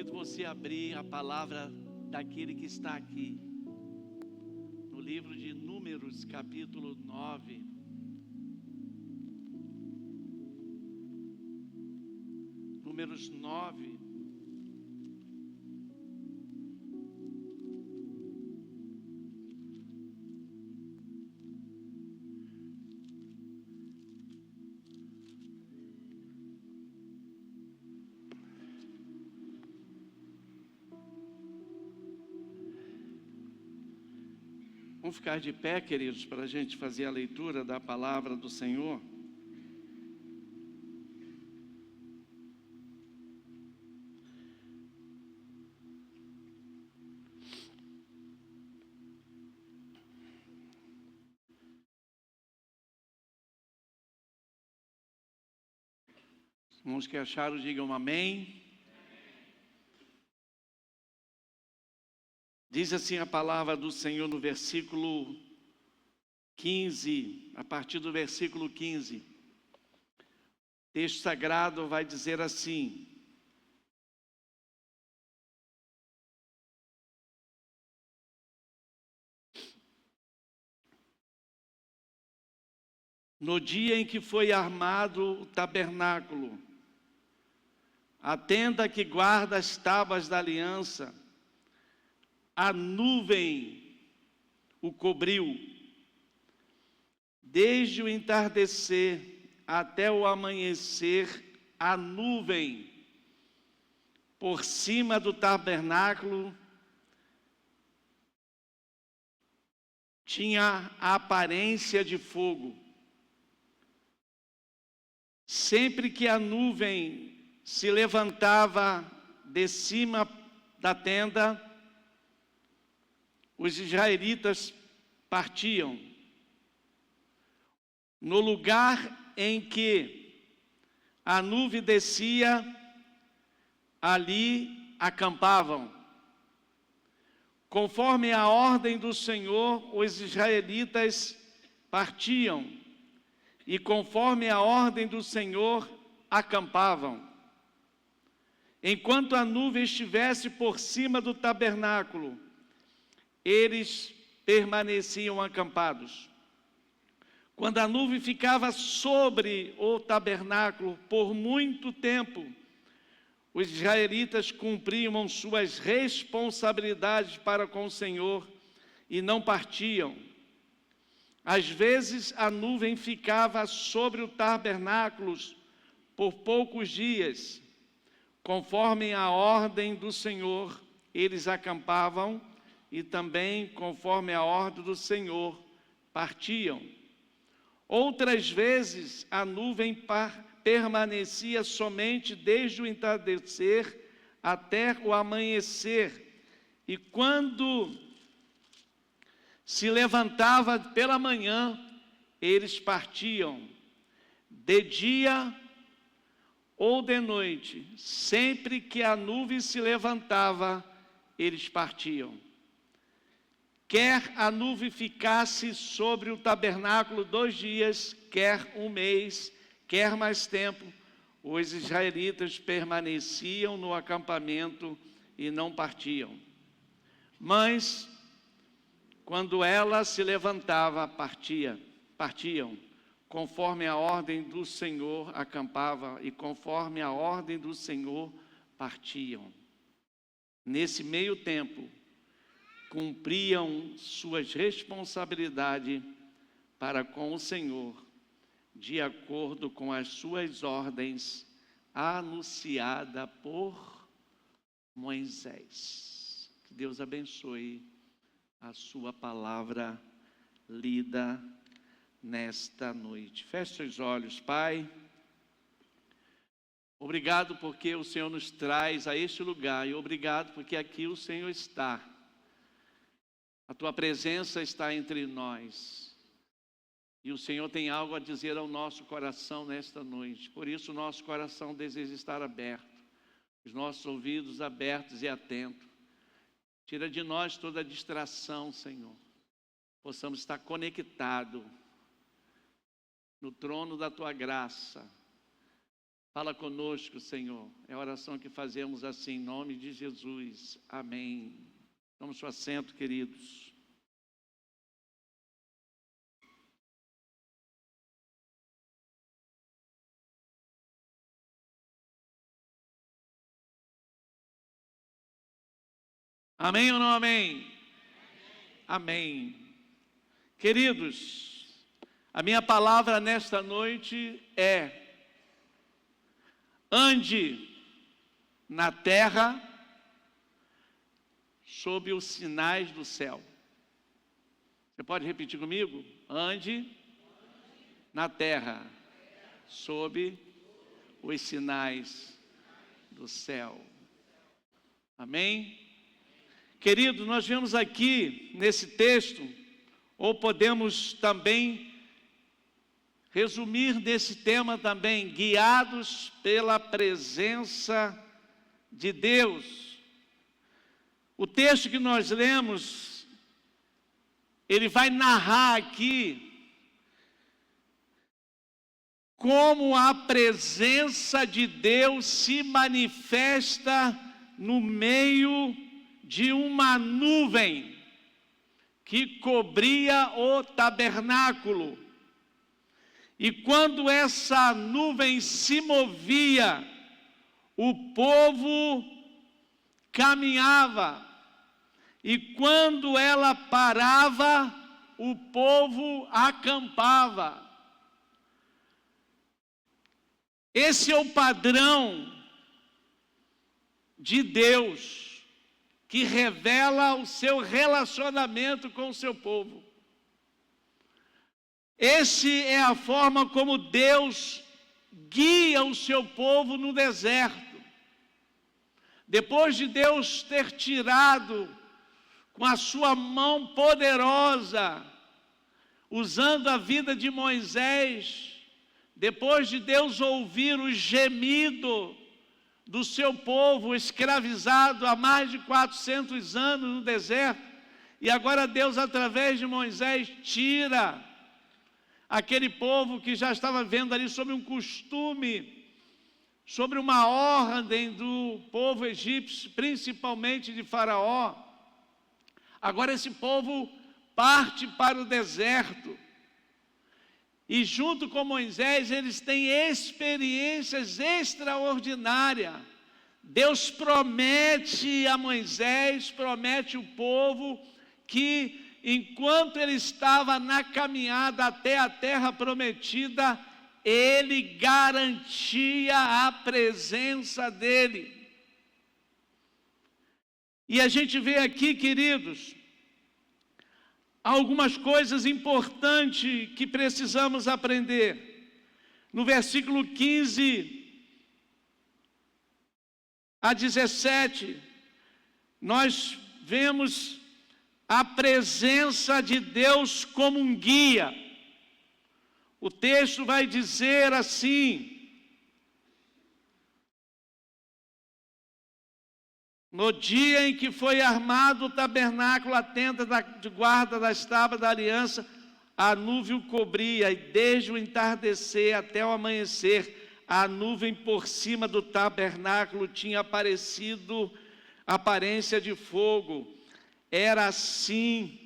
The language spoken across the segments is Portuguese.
Convido você a abrir a palavra daquele que está aqui, no livro de Números, capítulo 9. Números 9. Vamos ficar de pé, queridos, para a gente fazer a leitura da palavra do Senhor. Os irmãos que acharam, digam amém. Diz assim a palavra do Senhor no versículo 15, a partir do versículo 15. O texto sagrado vai dizer assim: no dia em que foi armado o tabernáculo, a tenda que guarda as tábuas da aliança, a nuvem o cobriu. Desde o entardecer até o amanhecer, a nuvem por cima do tabernáculo tinha a aparência de fogo. Sempre que a nuvem se levantava de cima da tenda, os israelitas partiam. No lugar em que a nuvem descia, ali acampavam. Conforme a ordem do Senhor, os israelitas partiam, e conforme a ordem do Senhor, acampavam. Enquanto a nuvem estivesse por cima do tabernáculo, eles permaneciam acampados. Quando a nuvem ficava sobre o tabernáculo por muito tempo, os israelitas cumpriam suas responsabilidades para com o Senhor e não partiam. Às vezes a nuvem ficava sobre o tabernáculo por poucos dias. Conforme a ordem do Senhor, eles acampavam, e também, conforme a ordem do Senhor, partiam. Outras vezes, a nuvem permanecia somente desde o entardecer até o amanhecer, e quando se levantava pela manhã, eles partiam. De dia ou de noite, sempre que a nuvem se levantava, eles partiam. Quer a nuvem ficasse sobre o tabernáculo 2 dias, quer um mês, quer mais tempo, os israelitas permaneciam no acampamento e não partiam. Mas, quando ela se levantava, partiam. Conforme a ordem do Senhor, acampavam, e conforme a ordem do Senhor, partiam. Nesse meio tempo, cumpriam suas responsabilidades para com o Senhor, de acordo com as suas ordens anunciadas por Moisés. Que Deus abençoe a sua palavra lida nesta noite. Feche seus olhos, Pai. Obrigado porque o Senhor nos traz a este lugar, e obrigado porque aqui o Senhor está. A Tua presença está entre nós, e o Senhor tem algo a dizer ao nosso coração nesta noite. Por isso o nosso coração deseja estar aberto, os nossos ouvidos abertos e atentos. Tira de nós toda distração, Senhor. Possamos estar conectados no trono da Tua graça. Fala conosco, Senhor. É a oração que fazemos assim, em nome de Jesus. Amém. Tome seu assento, queridos. Amém ou não amém? Amém. Queridos, a minha palavra nesta noite é: ande na terra sob os sinais do céu. Você pode repetir comigo? Ande na terra sob os sinais do céu. Amém? Querido, nós vemos aqui nesse texto, ou podemos também resumir nesse tema também, guiados pela presença de Deus. O texto que nós lemos, ele vai narrar aqui como a presença de Deus se manifesta no meio de uma nuvem que cobria o tabernáculo. E quando essa nuvem se movia, o povo caminhava. E quando ela parava, o povo acampava. Esse é o padrão de Deus, que revela o seu relacionamento com o seu povo. Essa é a forma como Deus guia o seu povo no deserto. Depois de Deus ter tirado com a sua mão poderosa, usando a vida de Moisés, depois de Deus ouvir o gemido do seu povo escravizado há mais de 400 anos no deserto, e agora Deus, através de Moisés, tira aquele povo que já estava vendo ali sobre um costume, sobre uma ordem do povo egípcio, principalmente de Faraó. Agora esse povo parte para o deserto, e junto com Moisés eles têm experiências extraordinárias. Deus promete a Moisés, promete o povo, que enquanto ele estava na caminhada até a terra prometida, ele garantia a presença dele. E a gente vê aqui, queridos, algumas coisas importantes que precisamos aprender. No versículo 15 a 17, nós vemos a presença de Deus como um guia. O texto vai dizer assim: no dia em que foi armado o tabernáculo, a tenda de guarda das tábuas da aliança, a nuvem o cobria, e desde o entardecer até o amanhecer, a nuvem por cima do tabernáculo tinha aparecido aparência de fogo. Era assim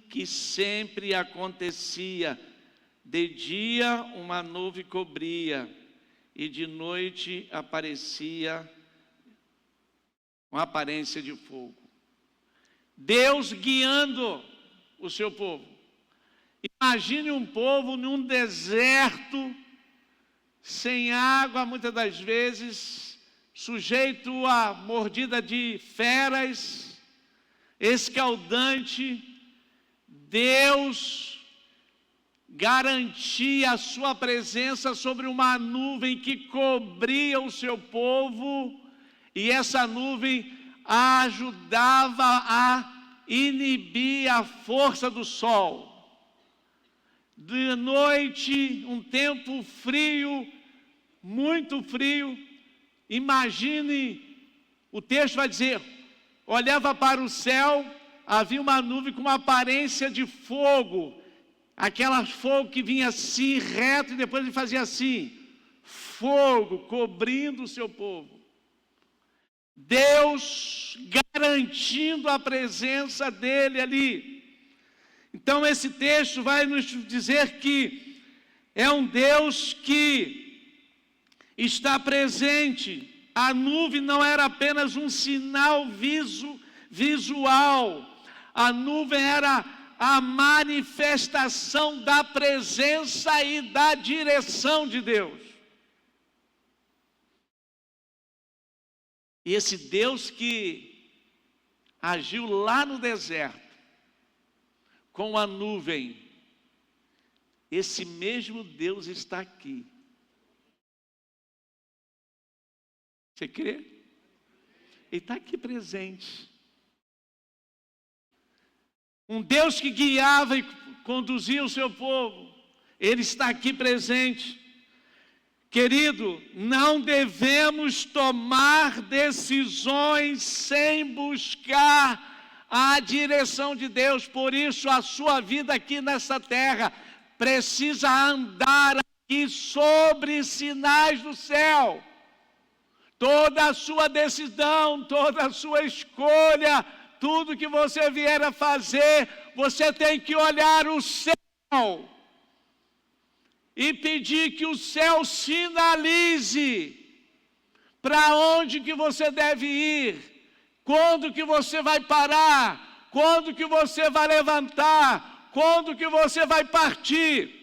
que sempre acontecia. De dia uma nuvem cobria, e de noite aparecia uma aparência de fogo. Deus guiando o seu povo. Imagine um povo num deserto, sem água, muitas das vezes, sujeito à mordida de feras, escaldante. Deus garantia a sua presença sobre uma nuvem que cobria o seu povo, e essa nuvem ajudava a inibir a força do sol. De noite, um tempo frio, muito frio. Imagine, o texto vai dizer, olhava para o céu, havia uma nuvem com uma aparência de fogo. aquela fogo que vinha assim, reto, e depois ele fazia assim, fogo cobrindo o seu povo. Deus garantindo a presença dele ali. Então esse texto vai nos dizer que é um Deus que está presente. A nuvem não era apenas um sinal visual. A nuvem era a manifestação da presença e da direção de Deus. E esse Deus que agiu lá no deserto, com a nuvem, esse mesmo Deus está aqui. Você crê? Ele está aqui presente. Um Deus que guiava e conduzia o seu povo, Ele está aqui presente. Querido, não devemos tomar decisões sem buscar a direção de Deus. Por isso, a sua vida aqui nessa terra precisa andar aqui sobre sinais do céu. Toda a sua decisão, toda a sua escolha, tudo que você vier a fazer, você tem que olhar o céu e pedir que o céu sinalize para onde que você deve ir, quando que você vai parar, quando que você vai levantar, quando que você vai partir.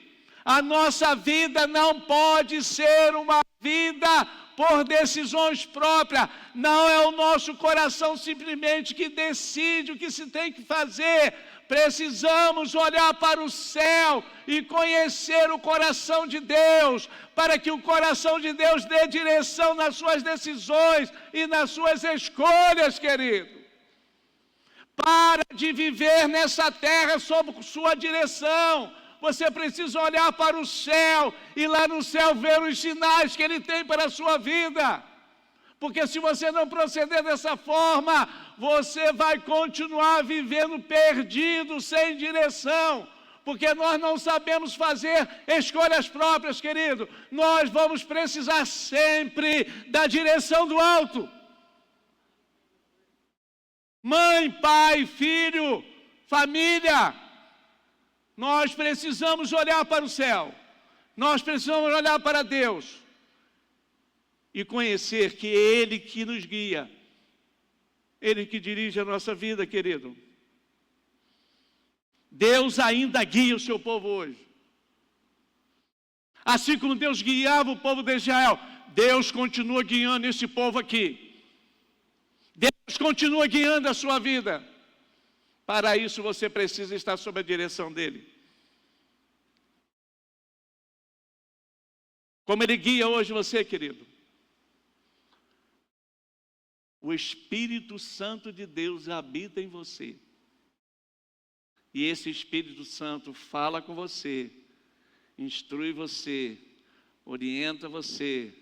A nossa vida não pode ser uma vida por decisões próprias. Não é o nosso coração simplesmente que decide o que se tem que fazer. Precisamos olhar para o céu e conhecer o coração de Deus, para que o coração de Deus dê direção nas suas decisões e nas suas escolhas, querido. Para de viver nessa terra sob sua direção. Você precisa olhar para o céu e lá no céu ver os sinais que Ele tem para a sua vida. Porque se você não proceder dessa forma, você vai continuar vivendo perdido, sem direção. Porque nós não sabemos fazer escolhas próprias, querido. Nós vamos precisar sempre da direção do alto. Mãe, pai, filho, família, nós precisamos olhar para o céu. Nós precisamos olhar para Deus e conhecer que é Ele que nos guia, Ele que dirige a nossa vida, querido. Deus ainda guia o seu povo hoje. Assim como Deus guiava o povo de Israel, Deus continua guiando esse povo aqui. Deus continua guiando a sua vida. Para isso você precisa estar sob a direção dEle. Como Ele guia hoje você, querido? O Espírito Santo de Deus habita em você. E esse Espírito Santo fala com você, instrui você, orienta você,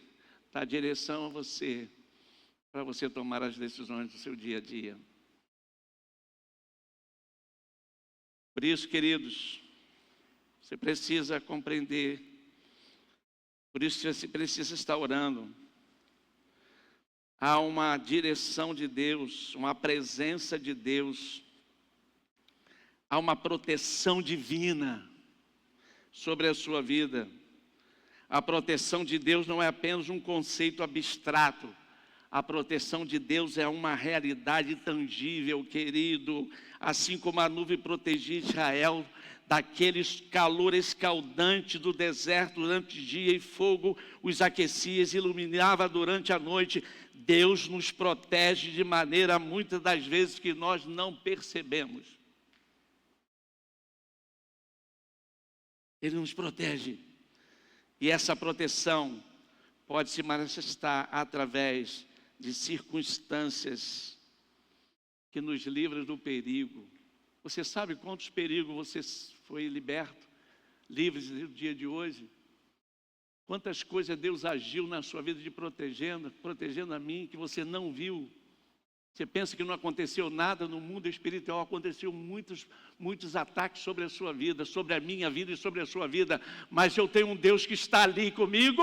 dá direção a você, para você tomar as decisões do seu dia a dia. Por isso, queridos, você precisa compreender, por isso você precisa estar orando. Há uma direção de Deus, uma presença de Deus, há uma proteção divina sobre a sua vida. A proteção de Deus não é apenas um conceito abstrato. A proteção de Deus é uma realidade tangível, querido. Assim como a nuvem protegia Israel daquele calor escaldante do deserto durante o dia e fogo os aquecia e iluminava durante a noite, Deus nos protege de maneira muitas das vezes que nós não percebemos. Ele nos protege. E essa proteção pode se manifestar através de circunstâncias que nos livram do perigo. Você sabe quantos perigos você foi liberto, livre no dia de hoje? Quantas coisas Deus agiu na sua vida de protegendo a mim, que você não viu. Você pensa que não aconteceu nada no mundo espiritual? Aconteceu muitos ataques sobre a sua vida, sobre a minha vida e sobre a sua vida. Mas eu tenho um Deus que está ali comigo,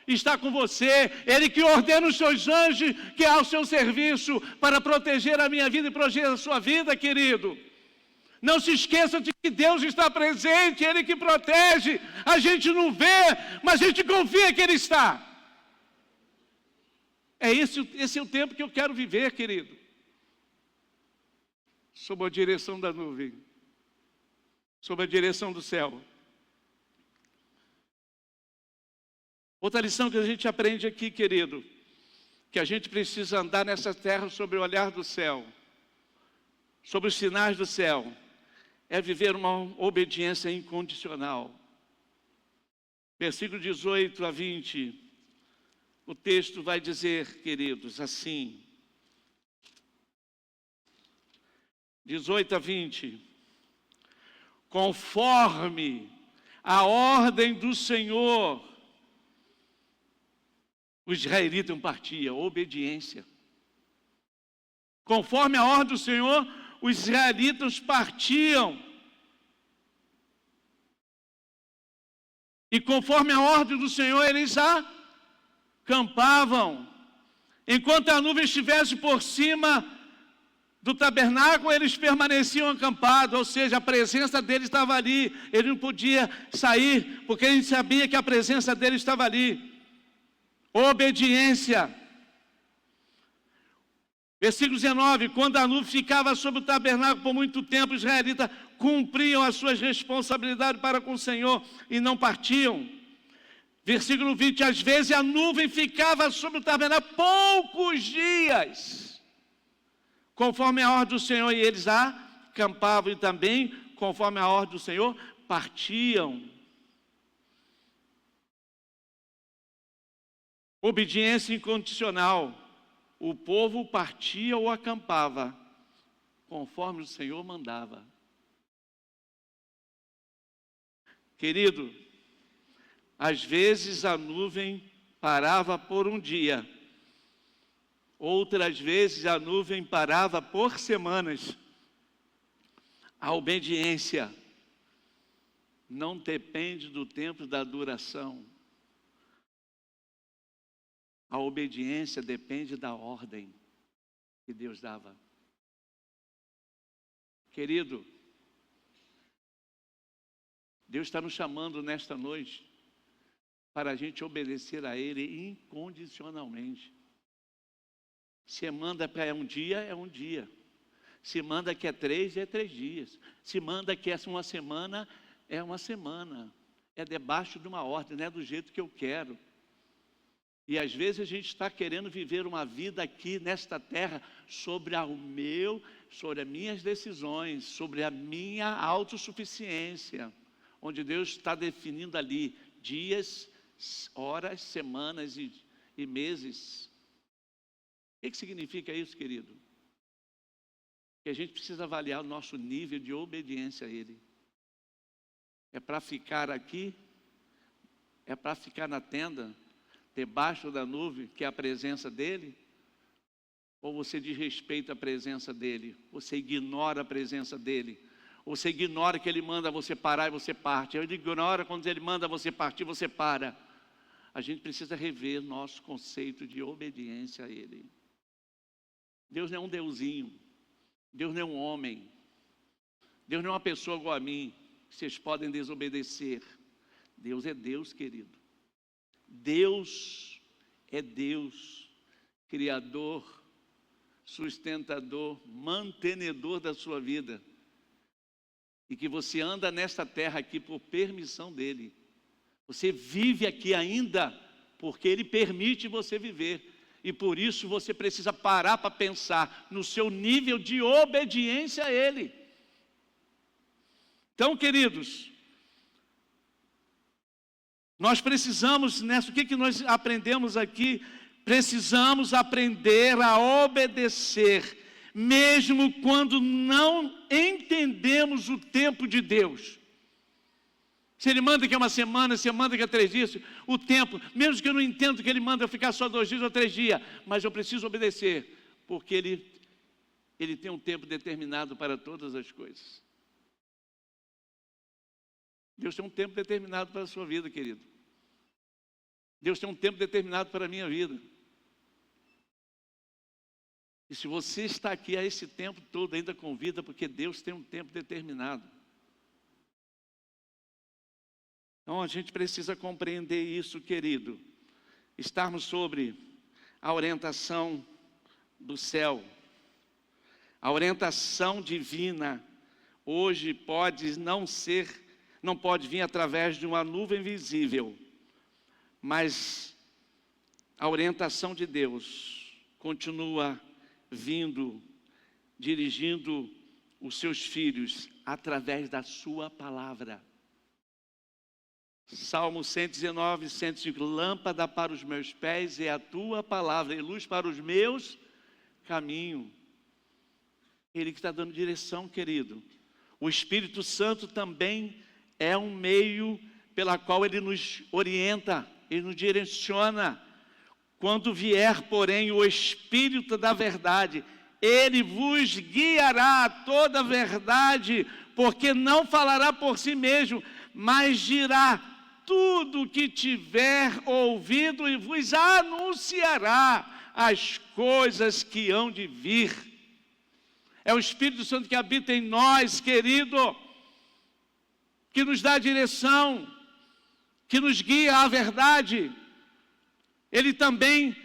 está com você. Ele que ordena os seus anjos, que é ao seu serviço, para proteger a minha vida e proteger a sua vida, querido. Não se esqueça de que Deus está presente, Ele que protege. A gente não vê, mas a gente confia que Ele está. Esse é o tempo que eu quero viver, querido. Sob a direção da nuvem, sob a direção do céu. Outra lição que a gente aprende aqui, querido, que a gente precisa andar nessa terra sob o olhar do céu, sobre os sinais do céu, é viver uma obediência incondicional. Versículo 18 a 20. O texto vai dizer, queridos, assim, 18 a 20, conforme a ordem do Senhor, os israelitas partiam, obediência. Conforme a ordem do Senhor, os israelitas partiam. E conforme a ordem do Senhor, eles acampavam. Enquanto a nuvem estivesse por cima do tabernáculo, eles permaneciam acampados, ou seja, a presença dele estava ali. Ele não podia sair, porque ele sabia que a presença dele estava ali. Obediência. Versículo 19, quando a nuvem ficava sobre o tabernáculo por muito tempo, os israelitas cumpriam as suas responsabilidades para com o Senhor e não partiam. Versículo 20, às vezes a nuvem ficava sobre o tabernáculo poucos dias, conforme a ordem do Senhor, e eles acampavam, e também, conforme a ordem do Senhor, partiam. Obediência incondicional. O povo partia ou acampava, conforme o Senhor mandava. Querido, às vezes a nuvem parava por um dia, outras vezes a nuvem parava por semanas. A obediência não depende do tempo da duração. A obediência depende da ordem que Deus dava. Querido, Deus está nos chamando nesta noite para a gente obedecer a Ele incondicionalmente. Se manda para um dia, é um dia. Se manda que é 3, é 3 dias. Se manda que é uma semana, é uma semana. É debaixo de uma ordem, não é do jeito que eu quero. E às vezes a gente está querendo viver uma vida aqui nesta terra sobre as minhas decisões, sobre a minha autossuficiência, onde Deus está definindo ali dias, horas, semanas e meses. O que significa isso, querido? Que a gente precisa avaliar o nosso nível de obediência a Ele. É para ficar aqui? É para ficar na tenda? Debaixo da nuvem, que é a presença dEle? Ou você desrespeita a presença dEle? Você ignora a presença dEle? Ou você ignora que Ele manda você parar e você parte? Ele ignora quando Ele manda você partir, você para. A gente precisa rever nosso conceito de obediência a Ele. Deus não é um deusinho. Deus não é um homem. Deus não é uma pessoa igual a mim, que vocês podem desobedecer. Deus é Deus, querido. Deus é Deus, Criador, sustentador, mantenedor da sua vida. E que você anda nesta terra aqui por permissão dEle. Você vive aqui ainda porque Ele permite você viver. E por isso você precisa parar para pensar no seu nível de obediência a Ele. Então, queridos, nós precisamos, o que nós aprendemos aqui? Precisamos aprender a obedecer, mesmo quando não entendemos o tempo de Deus. Se Ele manda que é uma semana, se Ele manda que é 3 dias, o tempo, mesmo que eu não entenda que Ele manda eu ficar só 2 dias ou 3 dias, mas eu preciso obedecer, porque Ele Ele tem um tempo determinado para todas as coisas. Deus tem um tempo determinado para a sua vida, querido. Deus tem um tempo determinado para a minha vida. E se você está aqui a esse tempo todo ainda com vida, porque Deus tem um tempo determinado. Então a gente precisa compreender isso, querido. Estarmos sobre a orientação do céu. A orientação divina hoje não pode vir através de uma nuvem visível, mas a orientação de Deus continua vindo, dirigindo os seus filhos através da sua palavra. Salmo 119, 105, lâmpada para os meus pés é a tua palavra e luz para os meus caminhos. Ele que está dando direção, querido. O Espírito Santo também é um meio pela qual ele nos orienta, ele nos direciona. Quando vier, porém, o Espírito da verdade, ele vos guiará a toda a verdade, porque não falará por si mesmo, mas dirá tudo o que tiver ouvido e vos anunciará as coisas que hão de vir. É o Espírito Santo que habita em nós, querido, que nos dá direção, que nos guia à verdade. Ele também,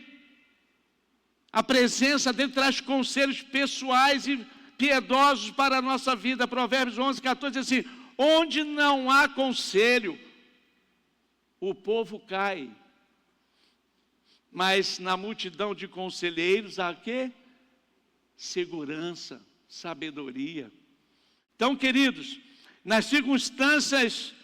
a presença dele traz conselhos pessoais e piedosos para a nossa vida. Provérbios 11, 14 diz assim, onde não há conselho, o povo cai, mas na multidão de conselheiros há quê? Segurança, sabedoria. Então, queridos, nas circunstâncias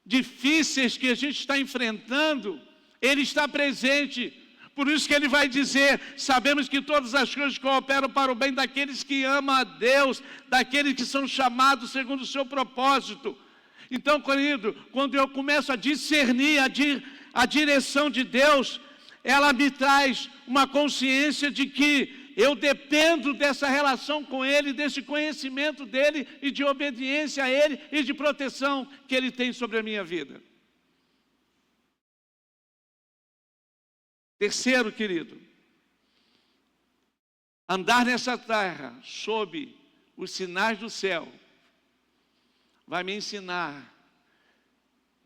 difíceis que a gente está enfrentando, Ele está presente. Por isso que Ele vai dizer, sabemos que todas as coisas cooperam para o bem daqueles que amam a Deus, daqueles que são chamados segundo o seu propósito. Então, querido, quando eu começo a discernir a direção de Deus, ela me traz uma consciência de que eu dependo dessa relação com Ele, desse conhecimento dEle e de obediência a Ele e de proteção que Ele tem sobre a minha vida. Terceiro, querido, andar nessa terra sob os sinais do céu vai me ensinar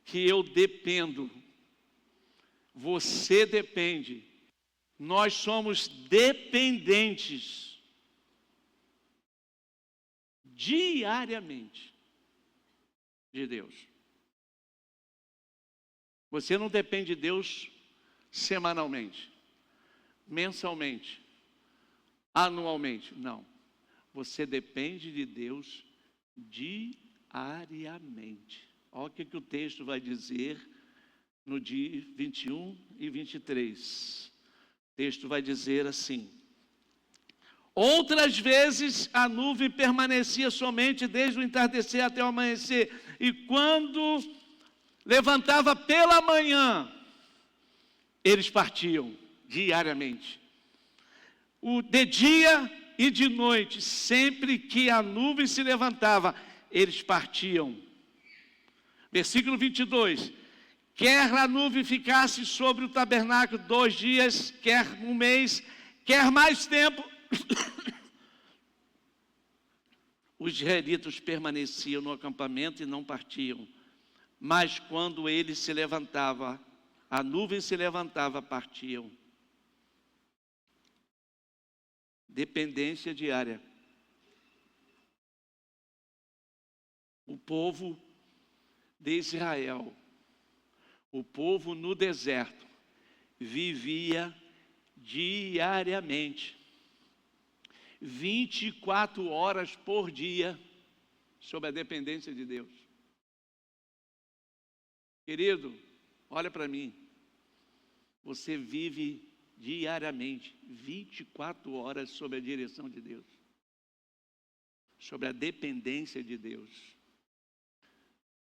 que eu dependo, você depende, nós somos dependentes diariamente de Deus. Você não depende de Deus semanalmente, mensalmente, anualmente, não. Você depende de Deus diariamente. Olha o que o texto vai dizer no dia 21 e 23. O texto vai dizer assim: outras vezes a nuvem permanecia somente desde o entardecer até o amanhecer, e quando levantava pela manhã, eles partiam diariamente. De dia e de noite, sempre que a nuvem se levantava, eles partiam. Versículo 22. Quer a nuvem ficasse sobre o tabernáculo 2 dias, quer um mês, quer mais tempo, os israelitas permaneciam no acampamento e não partiam. Mas quando ele se levantava, a nuvem se levantava, partiam. Dependência diária. O povo de Israel, o povo no deserto, vivia diariamente, 24 horas por dia, sob a dependência de Deus. Querido, olha para mim, você vive diariamente, 24 horas sob a direção de Deus, sobre a dependência de Deus.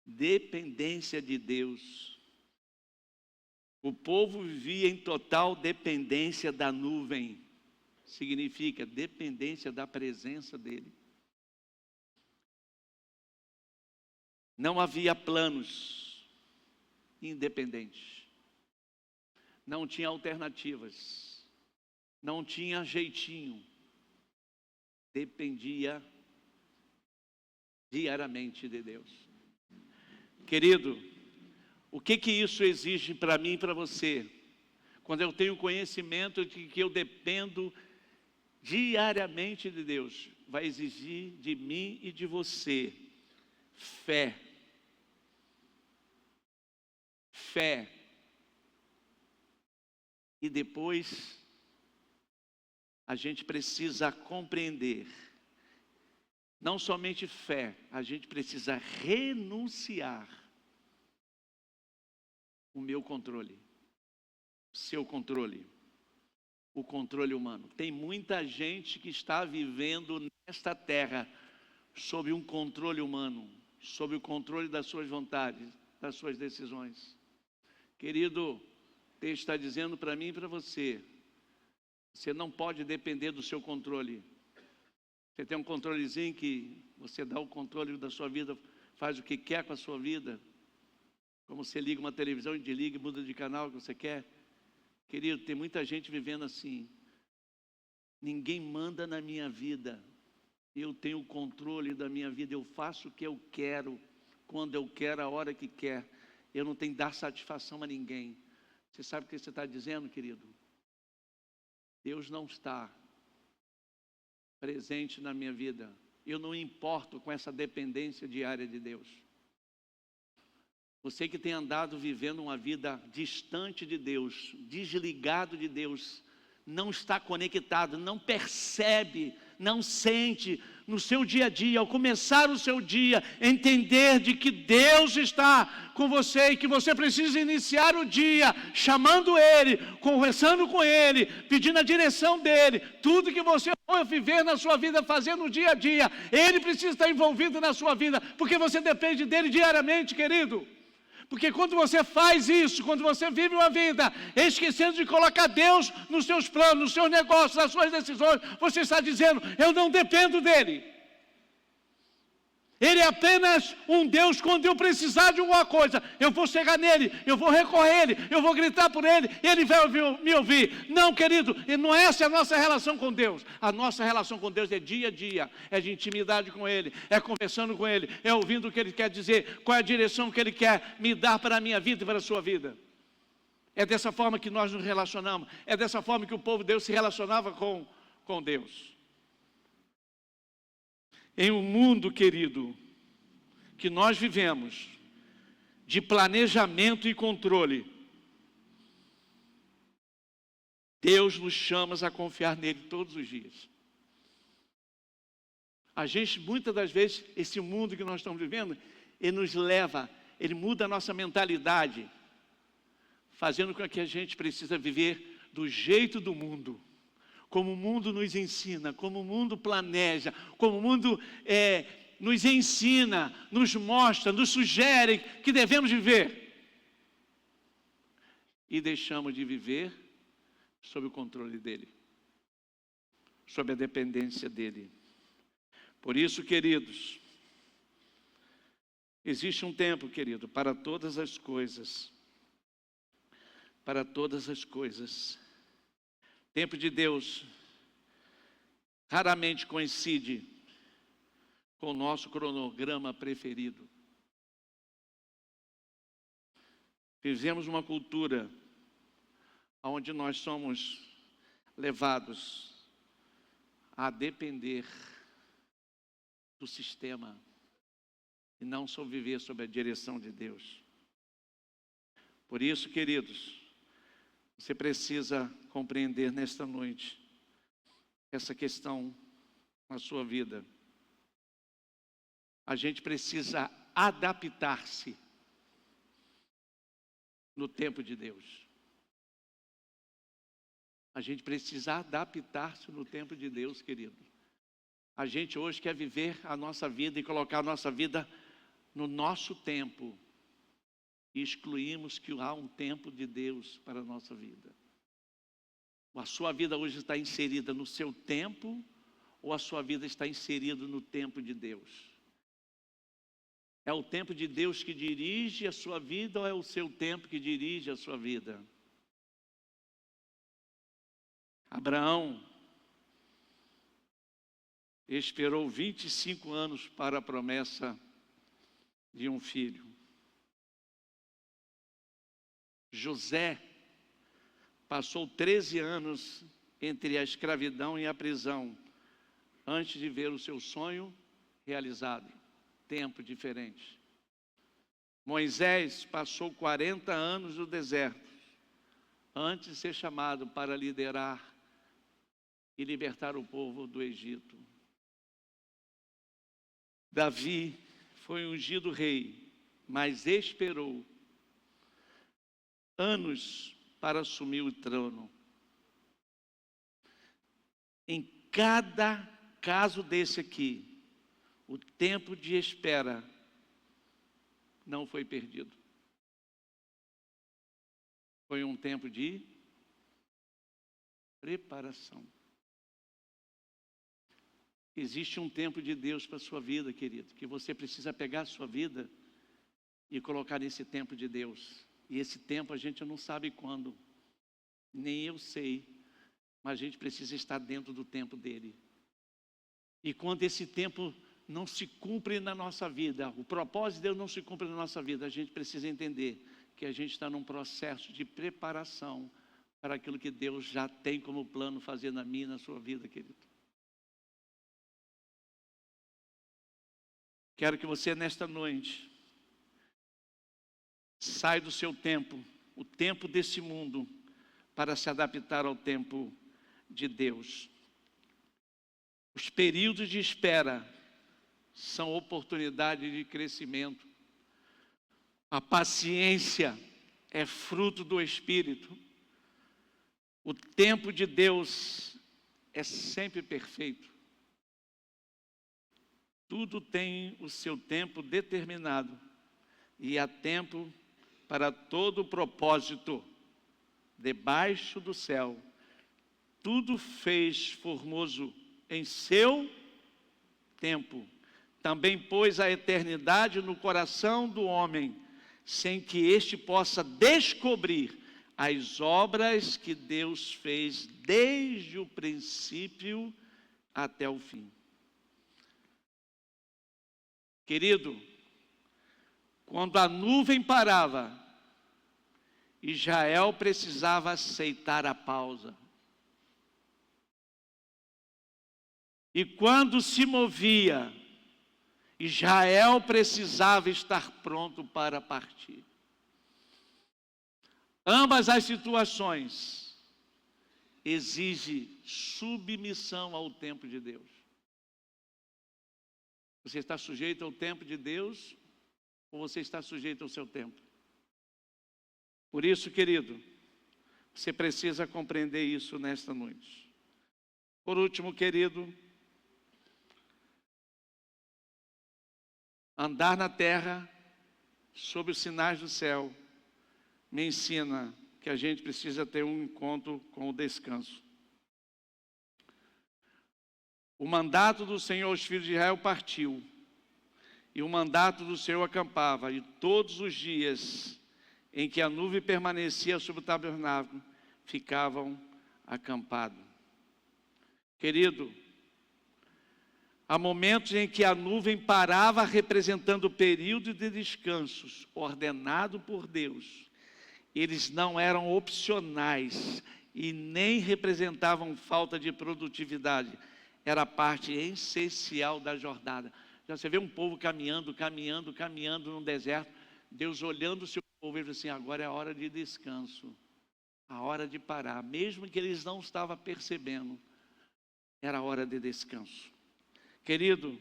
Dependência de Deus. O povo vivia em total dependência da nuvem. significa dependência da presença dEle. Não havia planos independentes. Não tinha alternativas. Não tinha jeitinho. Dependia diariamente de Deus. Querido, o que isso exige para mim e para você? Quando eu tenho conhecimento de que eu dependo diariamente de Deus, vai exigir de mim e de você fé. Fé. E depois, a gente precisa compreender, não somente fé, a gente precisa renunciar o meu controle, seu controle, o controle humano. Tem muita gente que está vivendo nesta terra sob um controle humano, sob o controle das suas vontades, das suas decisões. Querido, o texto está dizendo para mim e para você, você não pode depender do seu controle. Você tem um controlezinho que você dá o controle da sua vida, faz o que quer com a sua vida, como você liga uma televisão e desliga e muda de canal que você quer. Querido, tem muita gente vivendo assim. Ninguém manda na minha vida. Eu tenho o controle da minha vida. Eu faço o que eu quero, quando eu quero, a hora que quer. Eu não tenho que dar satisfação a ninguém. Você sabe o que você está dizendo, querido? Deus não está presente na minha vida. Eu não importo com essa dependência diária de Deus. Você que tem andado vivendo uma vida distante de Deus, desligado de Deus, não está conectado, não percebe, não sente no seu dia a dia, ao começar o seu dia, entender de que Deus está com você e que você precisa iniciar o dia chamando Ele, conversando com Ele, pedindo a direção dEle. Tudo que você for viver na sua vida, fazer no dia a dia, Ele precisa estar envolvido na sua vida, porque você depende dEle diariamente, querido. Porque quando você faz isso, quando você vive uma vida esquecendo de colocar Deus nos seus planos, nos seus negócios, nas suas decisões, você está dizendo, eu não dependo dEle. Ele é apenas um Deus quando eu precisar de alguma coisa. Eu vou chegar nele, eu vou recorrer a Ele, eu vou gritar por Ele, Ele vai me ouvir. Não, querido, não é essa a nossa relação com Deus. A nossa relação com Deus é dia a dia, é de intimidade com Ele, é conversando com Ele, é ouvindo o que Ele quer dizer, qual é a direção que Ele quer me dar para a minha vida e para a sua vida. É dessa forma que nós nos relacionamos, é dessa forma que o povo de Deus se relacionava com Deus. Em um mundo, querido, que nós vivemos, de planejamento e controle, Deus nos chama a confiar nele todos os dias. A gente, muitas das vezes, esse mundo que nós estamos vivendo, ele nos leva, ele muda a nossa mentalidade, fazendo com que a gente precisa viver do jeito do mundo. Como o mundo nos ensina, como o mundo planeja, como o mundo nos ensina, nos mostra, nos sugere que devemos viver. E deixamos de viver sob o controle dEle, sob a dependência dEle. Por isso, queridos, existe um tempo, querido, para todas as coisas. Para todas as coisas. Tempo de Deus raramente coincide com o nosso cronograma preferido. Vivemos uma cultura onde nós somos levados a depender do sistema e não só viver sob a direção de Deus. Por isso, queridos, você precisa compreender nesta noite essa questão na sua vida. A gente precisa adaptar-se no tempo de Deus. A gente precisa adaptar-se no tempo de Deus, querido. A gente hoje quer viver a nossa vida e colocar a nossa vida no nosso tempo. E excluímos que há um tempo de Deus para a nossa vida. A sua vida hoje está inserida no seu tempo, ou a sua vida está inserida no tempo de Deus? É o tempo de Deus que dirige a sua vida, ou é o seu tempo que dirige a sua vida? Abraão esperou 25 anos para a promessa de um filho. José passou 13 anos entre a escravidão e a prisão, antes de ver o seu sonho realizado. Tempo diferente. Moisés passou 40 anos no deserto, antes de ser chamado para liderar e libertar o povo do Egito. Davi foi ungido rei, mas esperou anos para assumir o trono. Em cada caso desse aqui, o tempo de espera não foi perdido. Foi um tempo de preparação. Existe um tempo de Deus para a sua vida, querido, que você precisa pegar a sua vida e colocar nesse tempo de Deus. E esse tempo a gente não sabe quando, nem eu sei, mas a gente precisa estar dentro do tempo dele. E quando esse tempo não se cumpre na nossa vida, o propósito de Deus não se cumpre na nossa vida, a gente precisa entender que a gente está num processo de preparação para aquilo que Deus já tem como plano fazer na minha e na sua vida, querido. Quero que você nesta noite saia do seu tempo, o tempo desse mundo, para se adaptar ao tempo de Deus. Os períodos de espera são oportunidades de crescimento. A paciência é fruto do Espírito. O tempo de Deus é sempre perfeito. Tudo tem o seu tempo determinado e há tempo para todo propósito debaixo do céu. Tudo fez formoso em seu tempo. Também pôs a eternidade no coração do homem, sem que este possa descobrir as obras que Deus fez desde o princípio até o fim. Querido, quando a nuvem parava, Israel precisava aceitar a pausa. E quando se movia, Israel precisava estar pronto para partir. Ambas as situações exigem submissão ao tempo de Deus. Você está sujeito ao tempo de Deus ou você está sujeito ao seu tempo? Por isso, querido, você precisa compreender isso nesta noite. Por último, querido, andar na terra sob os sinais do céu me ensina que a gente precisa ter um encontro com o descanso. O mandato do Senhor aos filhos de Israel partiu, e o mandato do Senhor acampava, e todos os dias em que a nuvem permanecia sobre o tabernáculo, ficavam acampados. Querido, há momentos em que a nuvem parava, representando o período de descansos ordenado por Deus. Eles não eram opcionais e nem representavam falta de produtividade. Era parte essencial da jornada. Já você vê um povo caminhando no deserto, Deus olhando o seu povo e diz assim: agora é a hora de descanso, a hora de parar. Mesmo que eles não estavam percebendo, era a hora de descanso. Querido,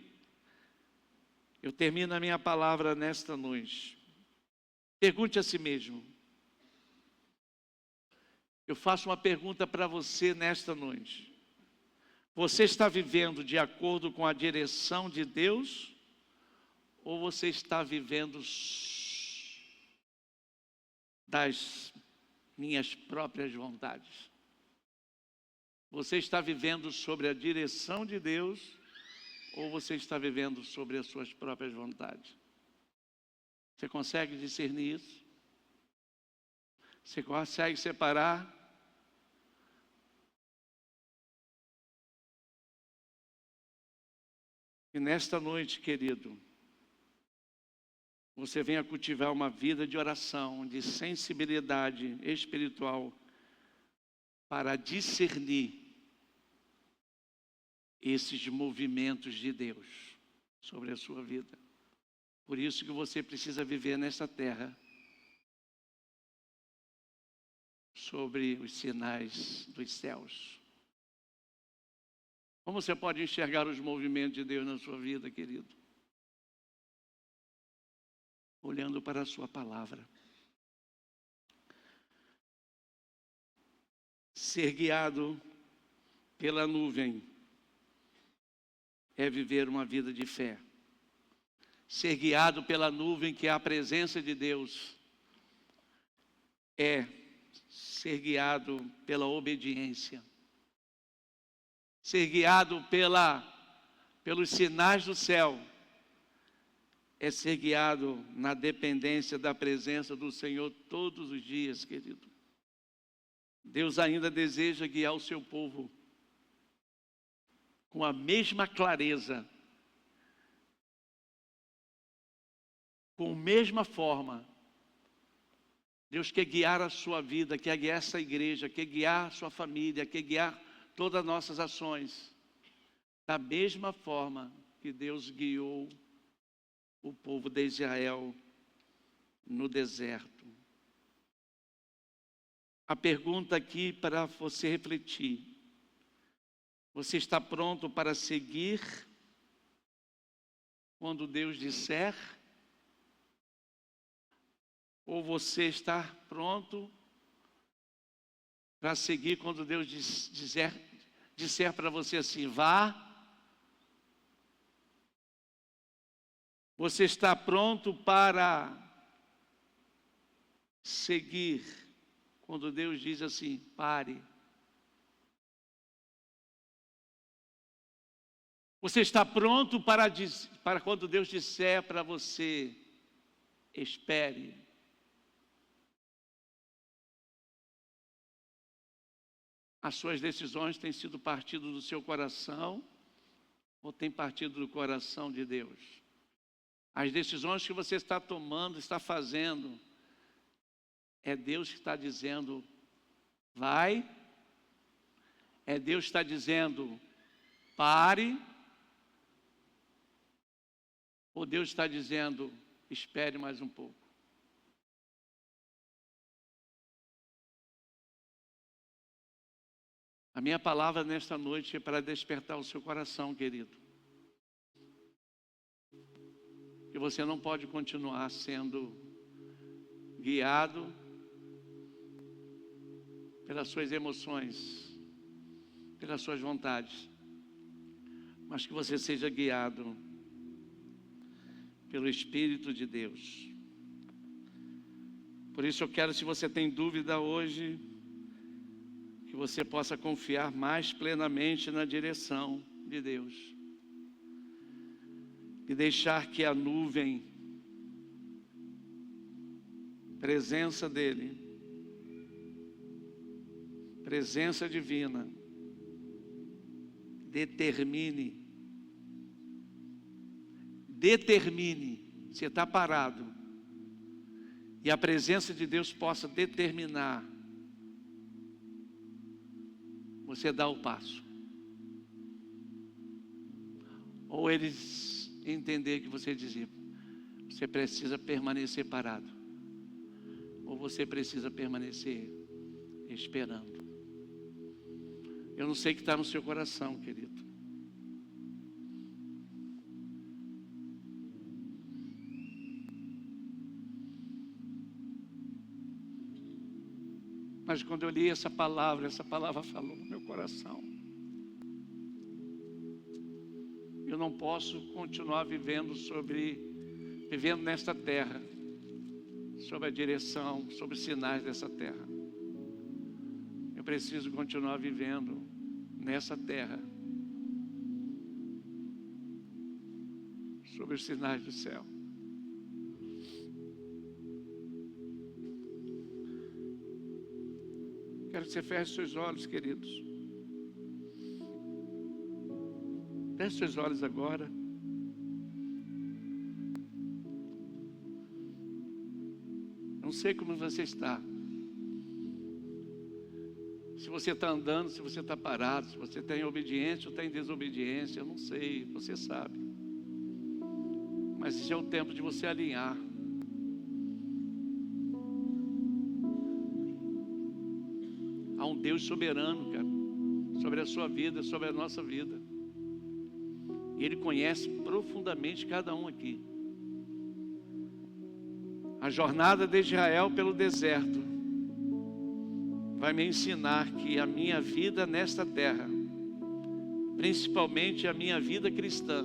eu termino a minha palavra nesta noite. Pergunte a si mesmo. Eu faço uma pergunta para você nesta noite. Você está vivendo de acordo com a direção de Deus? Ou você está vivendo das minhas próprias vontades? Você está vivendo sobre a direção de Deus ou você está vivendo sobre as suas próprias vontades? Você consegue discernir isso? Você consegue separar? E nesta noite, querido, você venha cultivar uma vida de oração, de sensibilidade espiritual para discernir esses movimentos de Deus sobre a sua vida. Por isso que você precisa viver nesta terra sobre os sinais dos céus. Como você pode enxergar os movimentos de Deus na sua vida, querido? Olhando para a sua palavra. Ser guiado pela nuvem é viver uma vida de fé. Ser guiado pela nuvem, que é a presença de Deus, é ser guiado pela obediência. Ser guiado pelos sinais do céu é ser guiado na dependência da presença do Senhor todos os dias, querido. Deus ainda deseja guiar o seu povo com a mesma clareza, com a mesma forma. Deus quer guiar a sua vida, quer guiar essa igreja, quer guiar a sua família, quer guiar todas as nossas ações, da mesma forma que Deus guiou o povo de Israel no deserto. A pergunta aqui para você refletir: você está pronto para seguir quando Deus disser? Ou você está pronto para seguir quando Deus disser para você assim, vá? Você está pronto para seguir quando Deus diz assim, pare? Você está pronto para quando Deus disser para você, espere? As suas decisões têm sido partido do seu coração ou têm partido do coração de Deus? As decisões que você está tomando, está fazendo, é Deus que está dizendo, vai? É Deus que está dizendo, pare? Ou Deus está dizendo, espere mais um pouco? A minha palavra nesta noite é para despertar o seu coração, querido. Que você não pode continuar sendo guiado pelas suas emoções, pelas suas vontades, mas que você seja guiado pelo Espírito de Deus. Por isso eu quero, se você tem dúvida hoje, que você possa confiar mais plenamente na direção de Deus. E deixar que a nuvem, presença dEle, presença divina, determine, você está parado, e a presença de Deus possa determinar, você dá o passo. Ou eles entender que você dizia, você precisa permanecer parado, ou você precisa permanecer esperando. Eu não sei o que está no seu coração, querido. Mas quando eu li essa palavra falou no meu coração. Eu não posso continuar vivendo nesta terra, sob a direção, sob os sinais dessa terra. Eu preciso continuar vivendo nessa terra, sobre os sinais do céu. Quero que você feche seus olhos, queridos. Feche seus olhos agora. Não sei como você está. Se você está andando, se você está parado, se você está em obediência ou está em desobediência, eu não sei, você sabe. Mas esse é o tempo de você alinhar. Há um Deus soberano, cara, sobre a sua vida, sobre a nossa vida. E Ele conhece profundamente cada um aqui. A jornada de Israel pelo deserto vai me ensinar que a minha vida nesta terra, principalmente a minha vida cristã,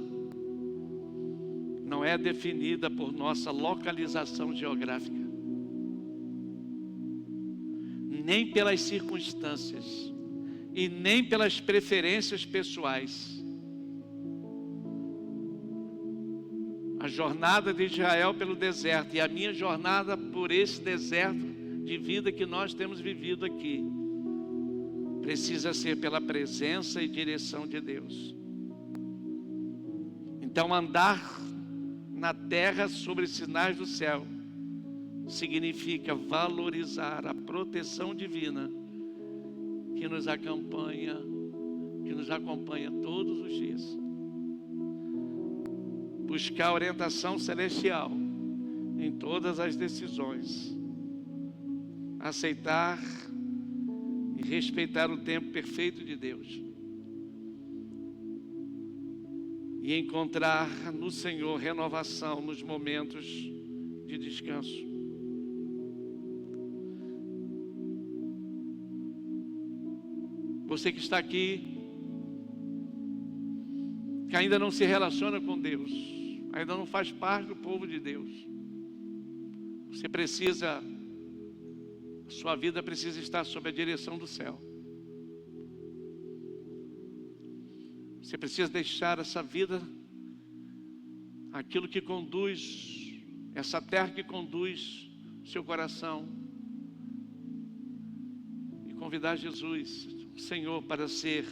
não é definida por nossa localização geográfica, nem pelas circunstâncias e nem pelas preferências pessoais. A jornada de Israel pelo deserto e a minha jornada por esse deserto de vida que nós temos vivido aqui precisa ser pela presença e direção de Deus. Então, andar na terra sobre os sinais do céu significa valorizar a proteção divina que nos acompanha todos os dias. Buscar orientação celestial em todas as decisões. Aceitar e respeitar o tempo perfeito de Deus. E encontrar no Senhor renovação nos momentos de descanso. Você que está aqui, que ainda não se relaciona com Deus, ainda não faz parte do povo de Deus, você precisa, sua vida precisa estar sob a direção do céu. Você precisa deixar essa vida, aquilo que conduz, essa terra que conduz o seu coração, e convidar Jesus, o Senhor, para ser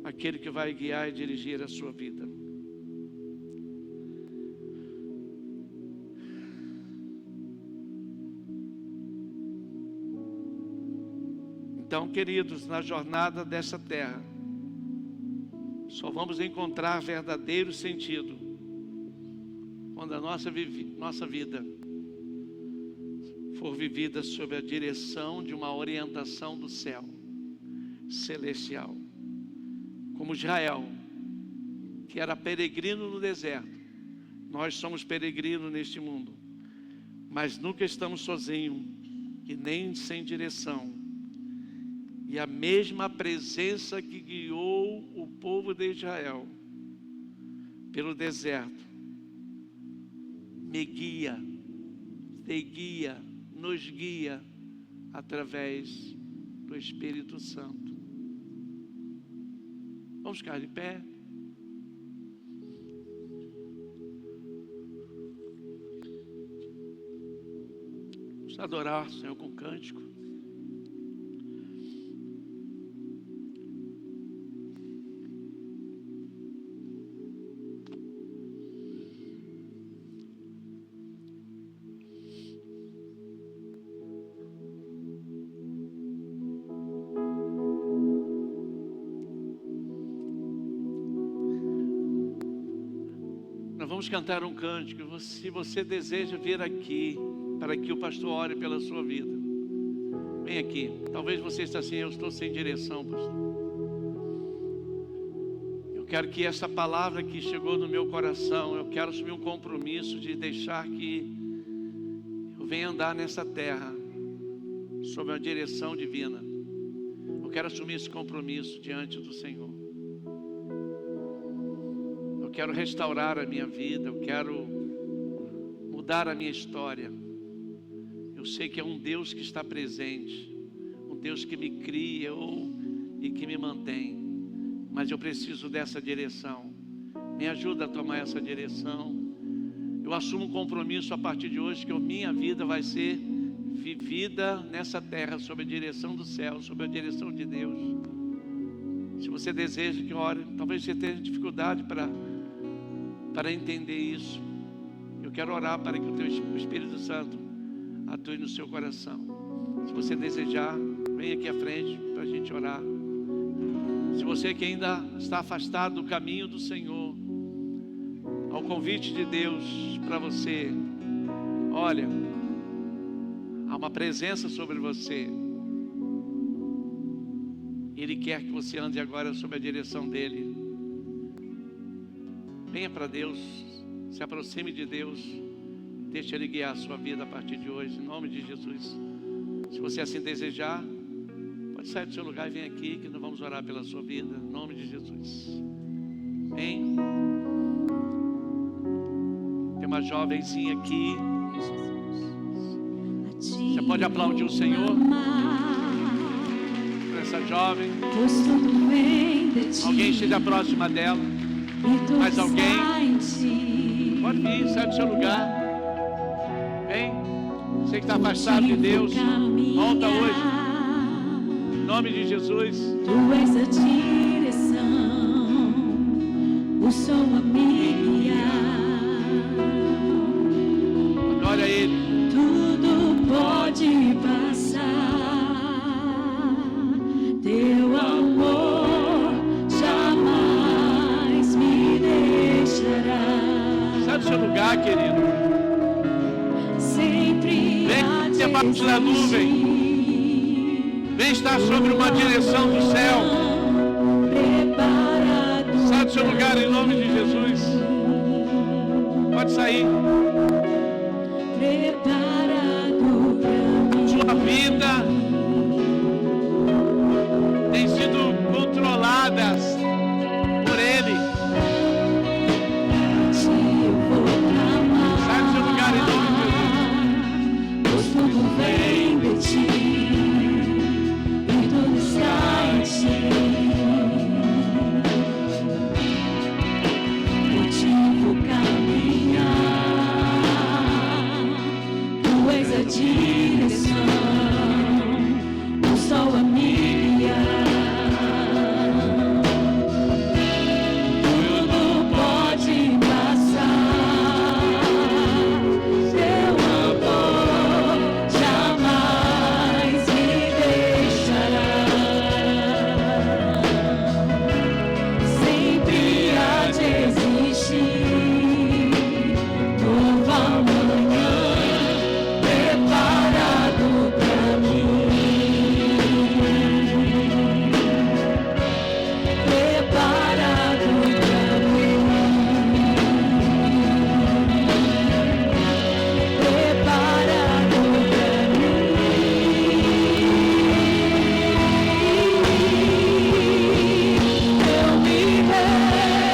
aquele que vai guiar e dirigir a sua vida. Então, queridos, na jornada dessa terra, só vamos encontrar verdadeiro sentido quando a nossa vida for vivida sob a direção de uma orientação do céu celestial. Como Israel, que era peregrino no deserto, nós somos peregrinos neste mundo, mas nunca estamos sozinhos e nem sem direção. E a mesma presença que guiou o povo de Israel pelo deserto me guia, te guia, nos guia através do Espírito Santo. Vamos ficar de pé. Vamos adorar o Senhor com cântico. Vamos cantar um cântico. Se você deseja vir aqui, para que o pastor ore pela sua vida, vem aqui. Talvez você esteja assim: eu estou sem direção, pastor. Eu quero que essa palavra que chegou no meu coração, eu quero assumir um compromisso de deixar que eu venha andar nessa terra sob a direção divina. Eu quero assumir esse compromisso diante do Senhor. Eu quero restaurar a minha vida, eu quero mudar a minha história. Eu sei que é um Deus que está presente, um Deus que me cria e que me mantém. Mas eu preciso dessa direção. Me ajuda a tomar essa direção. Eu assumo um compromisso a partir de hoje que a minha vida vai ser vivida nessa terra sob a direção do céu, sob a direção de Deus. Se você deseja que ore, talvez você tenha dificuldade para entender isso. Eu quero orar para que o Espírito Santo atue no seu coração. Se você desejar, vem aqui à frente para a gente orar. Se você que ainda está afastado do caminho do Senhor, ao convite de Deus para você, olha, há uma presença sobre você. Ele quer que você ande agora sob a direção dele. Venha para Deus, se aproxime de Deus, deixe Ele guiar a sua vida a partir de hoje, em nome de Jesus. Se você assim desejar, pode sair do seu lugar e vem aqui, que nós vamos orar pela sua vida, em nome de Jesus. Vem. Tem uma jovenzinha aqui. Você pode aplaudir o Senhor por essa jovem. Alguém esteja próxima dela. Mais alguém? Pode vir, sai do seu lugar. Vem. Você que está afastado de Deus, volta hoje. Em nome de Jesus. Tu és a direção, o som a me guiar. Adore a Ele. Tudo pode passar, teu amor jamais me deixará. Sai do seu lugar, querido. Sempre vem debaixo da nuvem. Vem estar sobre uma direção do céu. Sai do seu lugar em nome de Jesus. Pode sair.